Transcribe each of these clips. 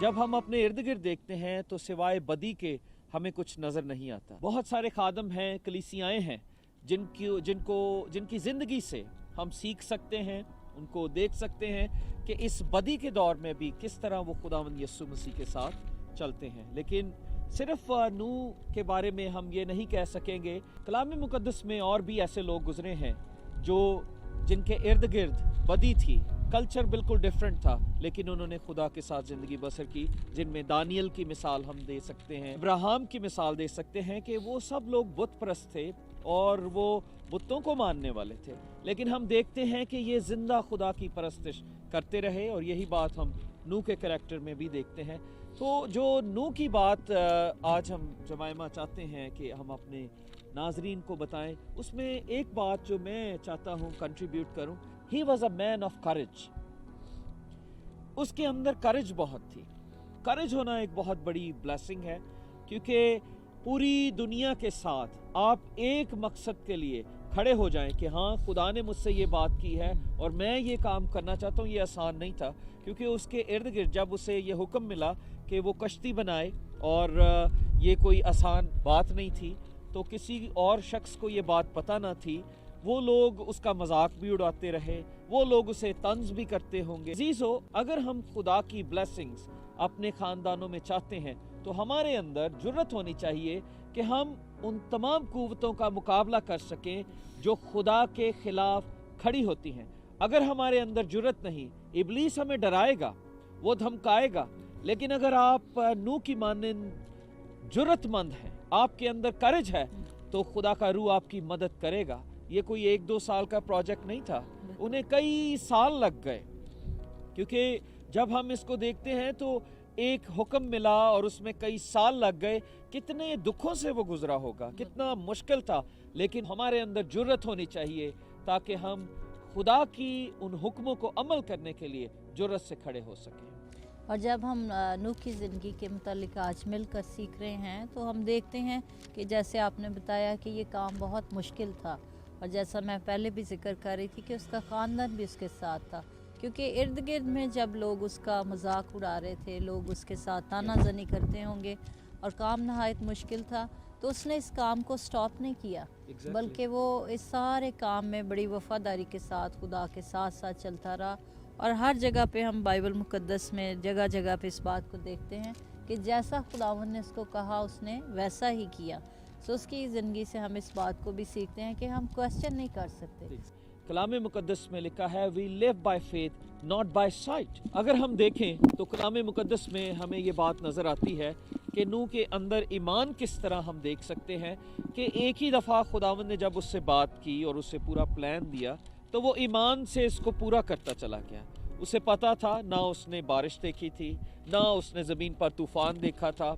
जब हम अपने इर्द गिर्द देखते हैं तो सिवाय बदी के हमें कुछ नज़र नहीं आता। बहुत सारे खादम हैं, कलीसियाएँ हैं जिनकी ज़िंदगी से हम सीख सकते हैं, उनको देख सकते हैं कि इस बदी के दौर में भी किस तरह वो खुदावंद यीशु मसीह के साथ चलते हैं। लेकिन सिर्फ नूह के बारे में हम ये नहीं कह सकेंगे, कलाम मुकद्दस में और भी ऐसे लोग गुजरे हैं जिनके इर्द गिर्द बदी थी, कल्चर बिल्कुल डिफरेंट था, लेकिन उन्होंने खुदा के साथ ज़िंदगी बसर की, जिनमें दानियल की मिसाल हम दे सकते हैं, अब्राहम की मिसाल दे सकते हैं कि वो सब लोग बुत परस्त थे और वो बुतों को मानने वाले थे, लेकिन हम देखते हैं कि ये जिंदा खुदा की परस्तिश करते रहे, और यही बात हम नूह के करैक्टर में भी देखते हैं। तो जो नूह की बात आज हम जमाइमा चाहते हैं कि हम अपने नाजरीन को बताएं, उसमें एक बात जो मैं चाहता हूं कंट्रीब्यूट करूं, he was a man of courage. उसके अंदर करेज बहुत थी। करेज होना एक बहुत बड़ी ब्लेसिंग है, क्योंकि पूरी दुनिया के साथ आप एक मकसद के लिए खड़े हो जाएं कि हाँ, खुदा ने मुझसे ये बात की है और मैं ये काम करना चाहता हूँ। ये आसान नहीं था, क्योंकि उसके इर्द गिर्द जब उसे ये हुक्म मिला कि वो कश्ती बनाए, और ये कोई आसान बात नहीं थी, तो किसी और शख्स को ये बात पता ना थी। वो लोग उसका मजाक भी उड़ाते रहे, वो लोग उसे तंज भी करते होंगे। अजीजो, अगर हम खुदा की ब्लेसिंग्स अपने ख़ानदानों में चाहते हैं तो हमारे अंदर जुर्रत होनी चाहिए कि हम उन तमाम कुव्वतों का मुकाबला कर सकें जो खुदा के खिलाफ खड़ी होती हैं। अगर हमारे अंदर जुर्रत नहीं, इब्लीस हमें डराएगा, वो धमकाएगा, लेकिन अगर आप नूह की मानंद जुर्रतमंद हैं, आपके अंदर करेज है, तो खुदा का रूह आपकी मदद करेगा। ये कोई 1-2 साल का प्रोजेक्ट नहीं था, उन्हें कई साल लग गए, क्योंकि जब हम इसको देखते हैं तो एक हुक्म मिला और उसमें कई साल लग गए। कितने दुखों से वो गुजरा होगा, कितना मुश्किल था, लेकिन हमारे अंदर जुर्रत होनी चाहिए ताकि हम खुदा की उन हुक्मों को अमल करने के लिए जुर्रत से खड़े हो सकें। और जब हम नूह की ज़िंदगी के मुतालिक आज मिलकर सीख रहे हैं तो हम देखते हैं कि जैसे आपने बताया कि ये काम बहुत मुश्किल था, और जैसा मैं पहले भी जिक्र कर रही थी कि उसका ख़ानदान भी उसके साथ था, क्योंकि इर्द गिर्द में जब लोग उसका मजाक उड़ा रहे थे, लोग उसके साथ तानाजनी करते होंगे और काम नहायत मुश्किल था, तो उसने इस काम को स्टॉप नहीं किया, बल्कि वो इस सारे काम में बड़ी वफादारी के साथ खुदा के साथ साथ चलता रहा। और हर जगह पे हम बाइबल मुकद्दस में जगह जगह पे इस बात को देखते हैं कि जैसा खुदावंद ने उसको कहा उसने वैसा ही किया। सो उसकी ज़िंदगी से हम इस बात को भी सीखते हैं कि हम क्वेश्चन नहीं कर सकते। कलाम मुकद्दस में लिखा है, we live by faith not by sight. अगर हम देखें तो कलाम मुकद्दस में हमें ये बात नज़र आती है कि नूह के अंदर ईमान किस तरह हम देख सकते हैं कि एक ही दफ़ा खुदावंद ने जब उससे बात की और उसे पूरा प्लान दिया, तो वो ईमान से इसको पूरा करता चला गया। उसे पता था, ना उसने बारिश देखी थी, ना उसने ज़मीन पर तूफ़ान देखा था,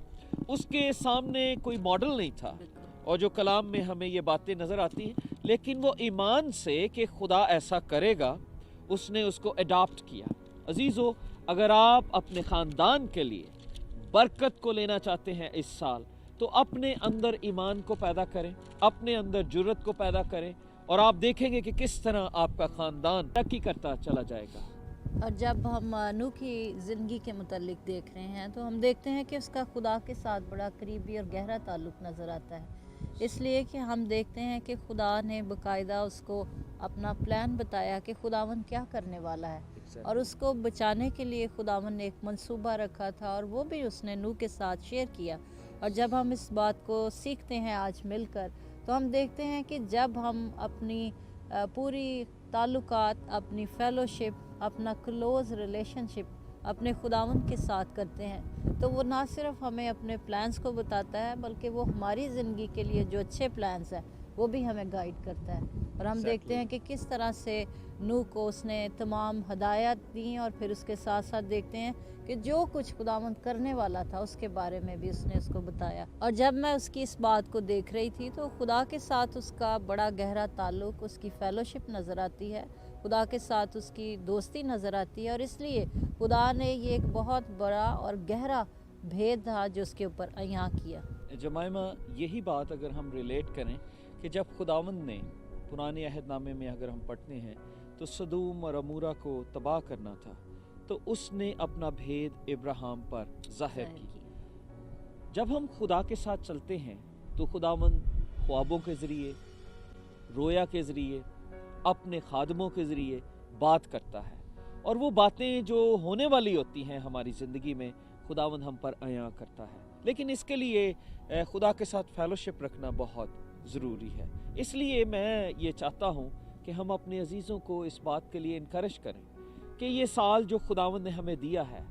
उसके सामने कोई मॉडल नहीं था, और जो कलाम में हमें ये बातें नज़र आती हैं, लेकिन वो ईमान से कि खुदा ऐसा करेगा, उसने उसको अडॉप्ट किया। अजीज़ो, अगर आप अपने ख़ानदान के लिए बरकत को लेना चाहते हैं इस साल, तो अपने अंदर ईमान को पैदा करें, अपने अंदर जुर्रत को पैदा करें, और आप देखेंगे कि किस तरह आपका ख़ानदान तरक्की करता चला जाएगा। और जब हम नूह की ज़िंदगी के मुतालिक देख रहे हैं तो हम देखते हैं कि उसका खुदा के साथ बड़ा करीबी और गहरा ताल्लुक़ नज़र आता है, इसलिए कि हम देखते हैं कि खुदा ने बाकायदा उसको अपना प्लान बताया कि खुदावंद क्या करने वाला है, और उसको बचाने के लिए खुदावंद ने एक मंसूबा रखा था, और वो भी उसने नूह के साथ शेयर किया। और जब हम इस बात को सीखते हैं आज मिलकर, तो हम देखते हैं कि जब हम अपनी पूरी ताल्लुकात, अपनी फेलोशिप, अपना क्लोज़ रिलेशनशिप अपने खुदावंद के साथ करते हैं, तो वो ना सिर्फ हमें अपने प्लान्स को बताता है, बल्कि वो हमारी ज़िंदगी के लिए जो अच्छे प्लान्स हैं वो भी हमें गाइड करता है। और हम देखते हैं कि किस तरह से नूह को उसने तमाम हदायत दी, और फिर उसके साथ साथ देखते हैं कि जो कुछ खुदावंद करने वाला था उसके बारे में भी उसने उसको बताया। और जब मैं उसकी इस बात को देख रही थी तो खुदा के साथ उसका बड़ा गहरा ताल्लुक़, उसकी फ़ेलोशिप नज़र आती है, खुदा के साथ उसकी दोस्ती नज़र आती है, और इसलिए खुदा ने ये एक बहुत बड़ा और गहरा भेद था जो उसके ऊपर यहाँ किया। जमाइमा, यही बात अगर हम रिलेट करें कि जब खुदावंद ने पुराने अहदनामे में अगर हम पढ़ते हैं तो सदूम और अमूरा को तबाह करना था, तो उसने अपना भेद इब्राहिम पर जाहिर की। जब हम खुदा के साथ चलते हैं तो खुदावंद ख्वाबों के ज़रिए, रोया के ज़रिए, अपने खादमों के ज़रिए बात करता है, और वो बातें जो होने वाली होती हैं हमारी ज़िंदगी में खुदावंद हम पर अया करता है। लेकिन इसके लिए खुदा के साथ फेलोशिप रखना बहुत ज़रूरी है। इसलिए मैं ये चाहता हूँ कि हम अपने अजीज़ों को इस बात के लिए इनकरेज करें कि ये साल जो खुदावंद ने हमें दिया है,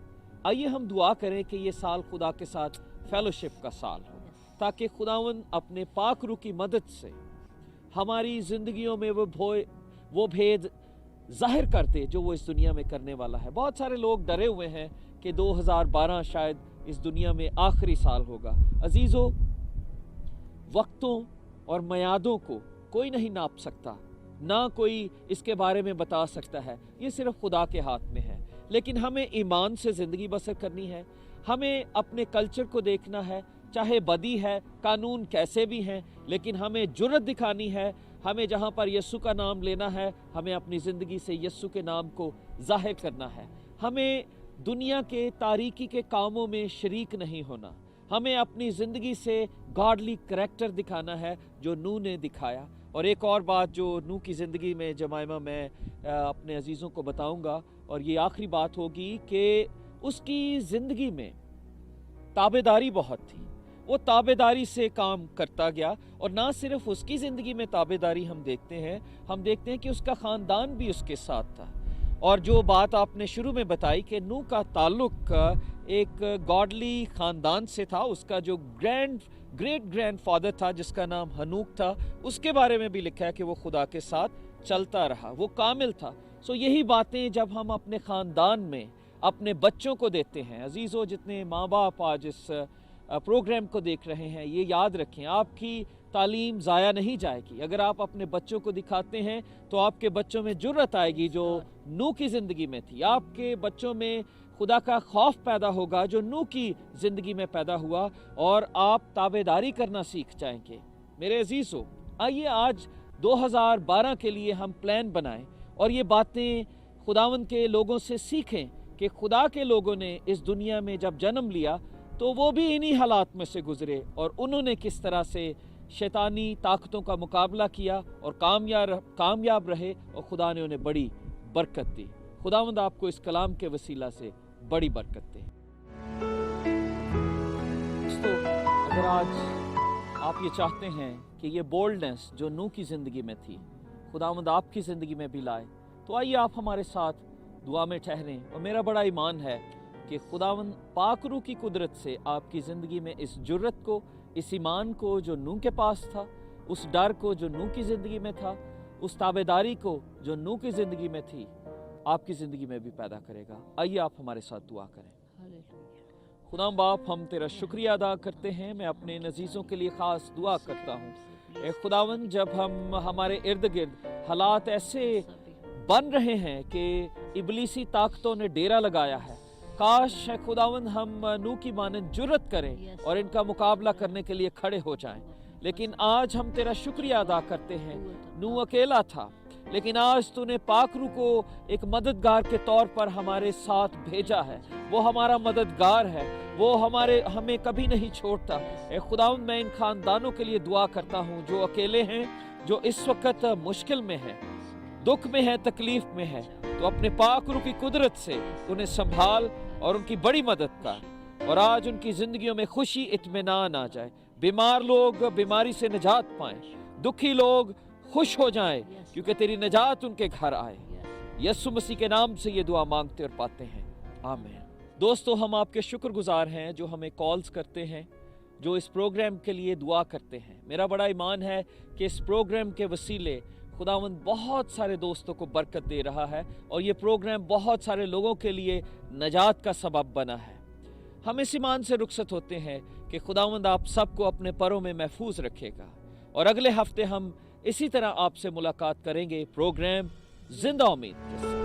आइए हम दुआ करें कि ये साल खुदा के साथ फेलोशिप का साल हो, ताकि खुदावंद अपने पाक रूह की मदद से हमारी ज़िंदगियों में वो भेद जाहिर कर दे जो वो इस दुनिया में करने वाला है। बहुत सारे लोग डरे हुए हैं कि 2012 शायद इस दुनिया में आखिरी साल होगा। अजीज़ों, वक्तों और मयादों को कोई नहीं नाप सकता, ना कोई इसके बारे में बता सकता है, ये सिर्फ खुदा के हाथ में है। लेकिन हमें ईमान से ज़िंदगी बसर करनी है, हमें अपने कल्चर को देखना है, चाहे बदी है, कानून कैसे भी हैं, लेकिन हमें जुर्रत दिखानी है। हमें जहाँ पर यस्सु का नाम लेना है, हमें अपनी ज़िंदगी से यस्सु के नाम को जाहिर करना है। हमें दुनिया के तारीकी के कामों में शरीक नहीं होना, हमें अपनी ज़िंदगी से गॉडली करैक्टर दिखाना है जो नूह ने दिखाया। और एक और बात जो नूह की ज़िंदगी में जमाइमा मैं अपने अजीज़ों को बताऊंगा, और ये आखिरी बात होगी कि उसकी ज़िंदगी में ताबेदारी बहुत थी। वो ताबेदारी से काम करता गया, और ना सिर्फ उसकी ज़िंदगी में ताबेदारी हम देखते हैं कि उसका ख़ानदान भी उसके साथ था। और जो बात आपने शुरू में बताई कि नूह का ताल्लुक एक गॉडली ख़ानदान से था, उसका जो ग्रेट ग्रैंडफादर था जिसका नाम हनूक था, उसके बारे में भी लिखा है कि वो खुदा के साथ चलता रहा, वो कामिल था। सो यही बातें जब हम अपने ख़ानदान में अपने बच्चों को देते हैं, अजीज़ों, जितने माँ बाप आज इस प्रोग्राम को देख रहे हैं, ये याद रखें, आपकी तालीम ज़ाया नहीं जाएगी। अगर आप अपने बच्चों को दिखाते हैं तो आपके बच्चों में जुर्रत आएगी जो नूह की ज़िंदगी में थी, आपके बच्चों में खुदा का खौफ पैदा होगा जो नूह की ज़िंदगी में पैदा हुआ, और आप ताबेदारी करना सीख जाएंगे। मेरे अजीज़ों, आइए आज 2012 के लिए हम प्लान बनाएं और ये बातें खुदावंद के लोगों से सीखें कि खुदा के लोगों ने इस दुनिया में जब जन्म लिया तो वो भी इन्हीं हालात में से गुजरे, और उन्होंने किस तरह से शैतानी ताकतों का मुकाबला किया और कामयाब रहे, और खुदा ने उन्हें बड़ी बरकत दी। खुदावंद आपको इस कलाम के वसीला से बड़ी बरकत दे। दोस्तों, अगर आज आप ये चाहते हैं कि ये बोल्डनेस जो नूह की ज़िंदगी में थी खुदावंद आपकी ज़िंदगी में भी लाए, तो आइए आप हमारे साथ दुआ में ठहरें। और मेरा बड़ा ईमान है कि खुदावंद पाक रूह की कुदरत से आपकी ज़िंदगी में इस जुर्रत को, इस ईमान को जो नूह के पास था, उस डर को जो नूह की ज़िंदगी में था, उस ताबेदारी को जो नूह की ज़िंदगी में थी, आपकी ज़िंदगी में भी पैदा करेगा। आइए आप हमारे साथ दुआ करें। खुदाम बाप, हम तेरा शुक्रिया अदा करते हैं। मैं अपने नज़ीज़ों के लिए ख़ास दुआ करता हूँ। ए खुदावंद, जब हम हमारे इर्द गिर्द हालात ऐसे बन रहे हैं कि इबलीसी ताकतों ने डेरा लगाया है, काश है खुदावंद हम नूह की मानंद जुर्रत करें और इनका मुकाबला करने के लिए खड़े हो जाएं। लेकिन आज हम तेरा शुक्रिया अदा करते हैं। नूह अकेला था, लेकिन आज तूने पाक रूह को एक मददगार के तौर पर हमारे साथ भेजा है। वो हमारा मददगार है, वो हमें कभी नहीं छोड़ता। ए खुदावंद, मैं इन खानदानों के लिए दुआ करता हूँ जो अकेले हैं, जो इस वक्त मुश्किल में हैं, दुख में है, तकलीफ में है। तो अपने पाक रूह की कुदरत से उन्हें संभाल और उनकी बड़ी मदद कर, और आज उनकी जिंदगियों में खुशी, इत्मीनान आ जाए। बीमार लोग बीमारी से निजात पाएं, दुखी लोग खुश हो जाएं, क्योंकि तेरी निजात उनके घर आए। यीशु मसीह के नाम से ये दुआ मांगते और पाते हैं, आमीन। दोस्तों, हम आपके शुक्रगुजार हैं जो हमें कॉल्स करते हैं, जो इस प्रोग्राम के लिए दुआ करते हैं। मेरा बड़ा ईमान है कि इस प्रोग्राम के वसीले खुदावंद बहुत सारे दोस्तों को बरकत दे रहा है, और ये प्रोग्राम बहुत सारे लोगों के लिए नजात का सबब बना है। हम इस ईमान से रुखसत होते हैं कि खुदावंद आप सबको अपने परों में महफूज रखेगा, और अगले हफ्ते हम इसी तरह आपसे मुलाकात करेंगे प्रोग्राम जिंदा उम्मीद के साथ।